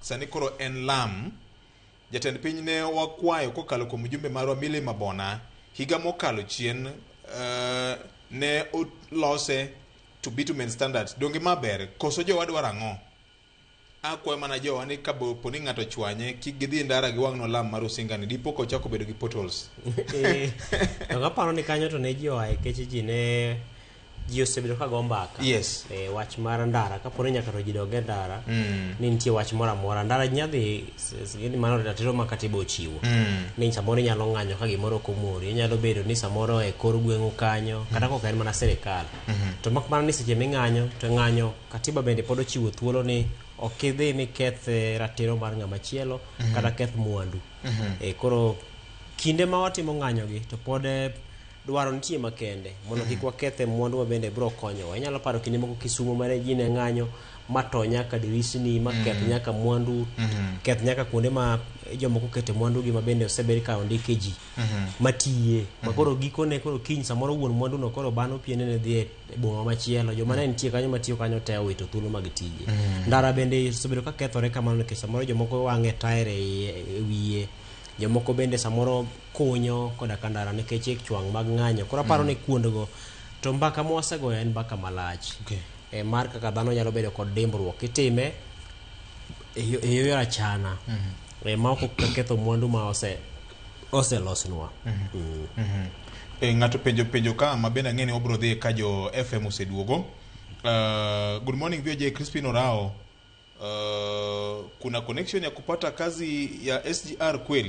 sani koro en lam. Jatend piny ne wakwayo kokalo kuom jumbe marwa Milima Bona higa mokalo chien ne olose to bitumen standards. Donge maber koso jowa dwaro ang'o? Akwayo mana jowa ni kapo ni ng'ato chwanye kik gidhi ndara gi wang'no lam mar Osinga ni dipo kochako bedo gi potholes. To aparo ni kanyo to ne ji oaye keche ji osebedo ka go mbaka. Yes. Wach mar ndara kapo ni nyaka to ji dog e ndara ni nitie wach moro amora ndara nyadhi ni mano ratiro ma katiba ochiwo ni samoro inyalo ng'anyo ka gimoro komori inyalo bedo ni samoro e kor gweng'u kanyo kata kok en mana sirikal to mak mana ni seche ming'anyo to ng'anyo katiba bende pod ochiwo thuolo ni ok idhi ni keth ratiro mar ng'ama chielo kata keth mwandu. Koro kinde ma watimo ng'anyogi to pod dwaro nitie makende mondo kik wakethe mwandu wa bende biro konyowa. Inyalo paro kinde moko Kisumu mane ji ne ng'anyo mato nyaka dirisni maketh nyaka mwandu keth nyaka kuonde ma jomoko kete mwandu gi ma bende osebed ka ondike ji matiye makoro gikone koro kiny samoro wuon mwandu no koro bano piene ne dhi e boma machielo joma ne nitie kanyo matiyo kanyo te owito thuolo mag tije. Ndara bende osebedo ka kethore kamano nikech samoro jomoko wang'e taere e wiye jomoko bende samoro kunyo koda ka ndara nikech chwang' mag ng'anyo. Koro aparo ni kuondgo to mbaka mwasegoyo en mbaka malach mar kaka dhano nyalo bedo kod dimbruok itime e yor achana ma ok ketho mwandu ma oselosnwa. Ng'ato penjo ka ma bende ang'e ni obro dhi ka jo FM oseduogo. Good morning VJ Crispin Orao. Kuna connection ya kupata kazi ya SGR kweli?